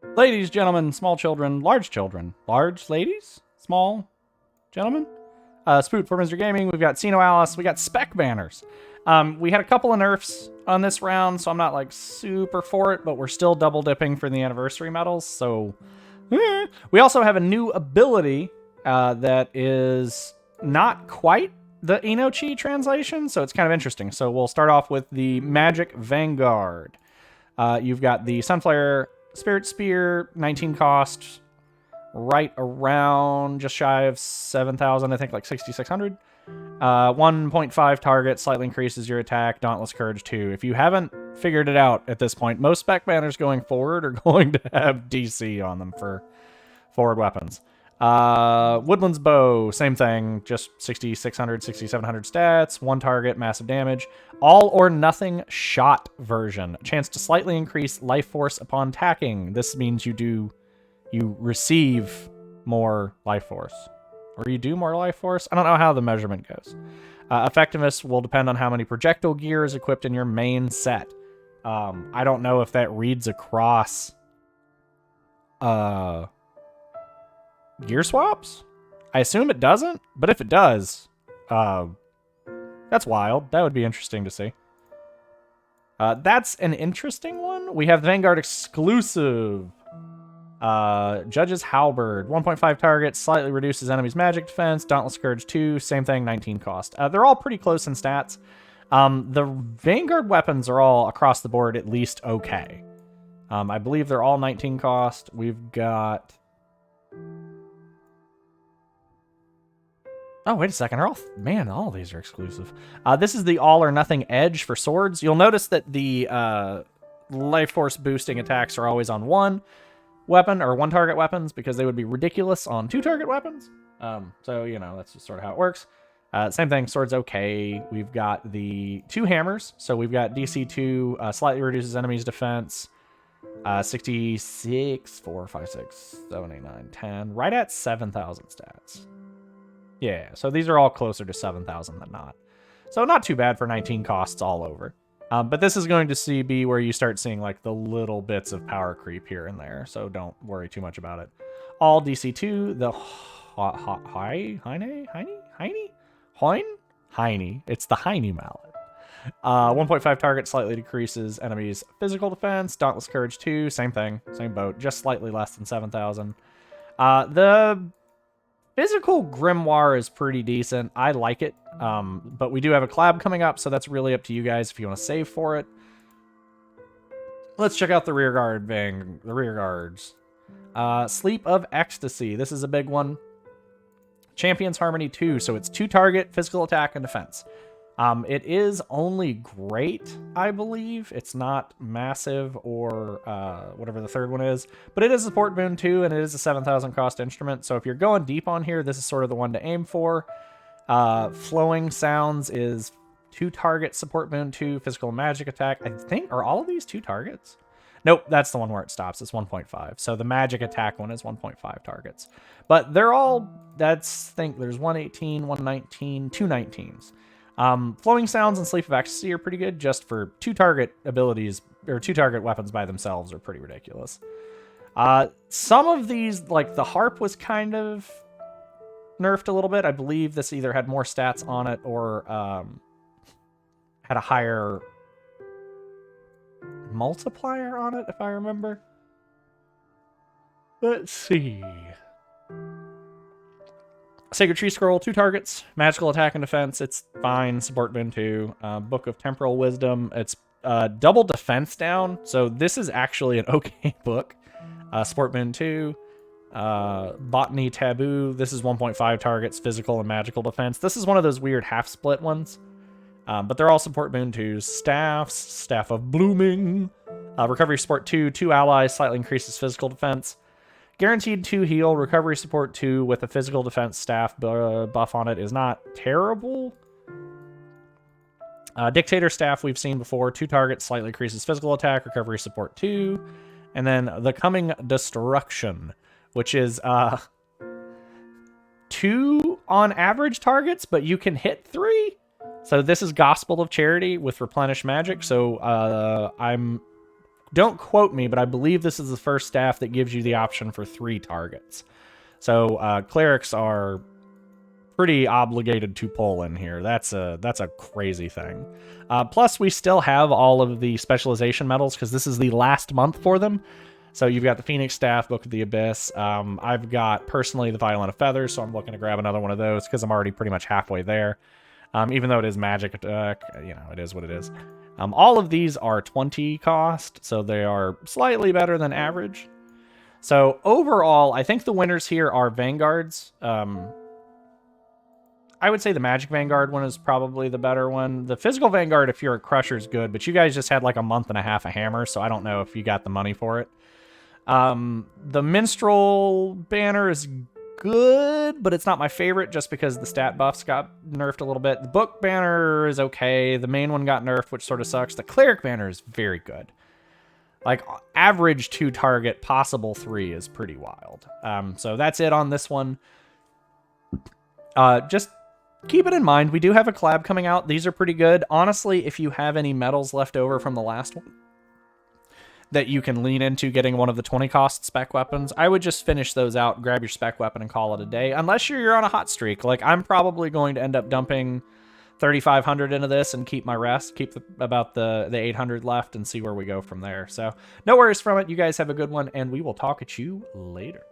Ladies, gentlemen, small children, large ladies, small gentlemen. Spoot for Mr. Gaming. We've got SINoALICE. We got Spec banners. We had a couple of nerfs on this round, so I'm not like super for it, but we're still double dipping for the anniversary medals. So we also have a new ability that is not quite the Inochi translation, so it's kind of interesting. So we'll start off with the Magic Vanguard. You've got the Sunflare Spirit Spear, 19 cost, right around just shy of 7,000, I think like 6,600. 1.5 target, slightly increases your attack. Dauntless Courage 2. If you haven't figured it out at this point, most spec banners going forward are going to have DC on them for forward weapons. Woodland's Bow, same thing, just 6,600, 6,700 stats, one target, massive damage. All or nothing shot version, chance to slightly increase life force upon attacking. This means you receive more life force. Or you do more life force? I don't know how the measurement goes. Effectiveness will depend on how many projectile gear is equipped in your main set. I don't know if that reads across gear swaps? I assume it doesn't, but if it does, that's wild. That would be interesting to see. That's an interesting one. We have the Vanguard exclusive. Judge's Halberd, 1.5 target, slightly reduces enemies' magic defense. Dauntless Courage 2, same thing, 19 cost. They're all pretty close in stats. The Vanguard weapons are all across the board at least okay. I believe they're all 19 cost. We've got... Oh, wait a second. All of these are exclusive. This is the all or nothing edge for swords. You'll notice that the life force boosting attacks are always on one weapon or one target weapons because they would be ridiculous on two target weapons. So, you know, that's just sort of how it works. Same thing, sword's okay. We've got the two hammers. So we've got DC 2, slightly reduces enemies' defense. 66, 4, 5, 6, 7, 8, 9, 10. Right at 7,000 stats. Yeah, so these are all closer to 7,000 than not. So not too bad for 19 costs all over. But this is going to be where you start seeing like the little bits of power creep here and there, so don't worry too much about it. All DC2, the Heine? It's the Heine mallet. 1.5 target, slightly decreases enemies' physical defense. Dauntless Courage 2, same thing, same boat, just slightly less than 7,000. The physical Grimoire is pretty decent. I like it, but we do have a collab coming up, so that's really up to you guys if you want to save for it. Let's check out the rear guards. Sleep of Ecstasy. This is a big one. Champion's Harmony 2, so it's 2 target, physical attack, and defense. It is only great, I believe. It's not massive or whatever the third one is, but it is a support boon too, and it is a 7,000 cost instrument. So if you're going deep on here, this is sort of the one to aim for. Flowing Sounds is 2 target, support boon 2, physical and magic attack. I think, are all of these 2 targets? Nope, that's the one where it stops. It's 1.5. So the magic attack one is 1.5 targets. But they're all, there's 118, 119, 2 19s. Flowing Sounds and Sleep of Ecstasy are pretty good just for 2 target abilities, or 2 target weapons by themselves are pretty ridiculous. Some of these, like the harp was kind of nerfed a little bit. I believe this either had more stats on it or had a higher multiplier on it, if I remember. Let's see. Sacred Tree Scroll, 2 targets, magical attack and defense, it's fine, support bin 2. Book of Temporal Wisdom, it's double defense down, so this is actually an okay book. Support bin 2. Botany Taboo, this is 1.5 targets, physical and magical defense. This is one of those weird half-split ones, but they're all support bin 2s. Staff of Blooming. Recovery Support 2, 2 allies, slightly increases physical defense. Guaranteed 2 heal, recovery support 2 with a physical defense staff buff on it is not terrible. Dictator staff we've seen before, 2 targets, slightly increases physical attack, recovery support 2. And then the Coming Destruction, which is 2 on average targets, but you can hit 3. So this is Gospel of Charity with Replenish Magic, so I'm don't quote me, but I believe this is the first staff that gives you the option for 3 targets. So clerics are pretty obligated to pull in here. That's a crazy thing. Plus, we still have all of the specialization medals because this is the last month for them. So you've got the Phoenix Staff, Book of the Abyss. I've got, personally, the Violin of Feathers, so I'm looking to grab another one of those because I'm already pretty much halfway there. Even though it is magic attack, you know, it is what it is. All of these are 20 cost, so they are slightly better than average. So overall, I think the winners here are Vanguards. I would say the Magic Vanguard one is probably the better one. The Physical Vanguard, if you're a Crusher, is good, but you guys just had like a month and a half of Hammer, so I don't know if you got the money for it. The Minstrel banner is good, but it's not my favorite just because the stat buffs got nerfed a little bit. The Book banner is okay. The main one got nerfed, which sort of sucks. The Cleric banner is very good. Like, average 2 target, possible 3 is pretty wild. So that's it on this one. Just keep it in mind, we do have a collab coming out. These are pretty good. Honestly, if you have any medals left over from the last one that you can lean into getting one of the 20 cost spec weapons, I would just finish those out, grab your spec weapon, and call it a day. Unless you're on a hot streak. Like, I'm probably going to end up dumping 3,500 into this and keep my rest, keep about the 800 left, and see where we go from there. So no worries from it. You guys have a good one, and we will talk at you later.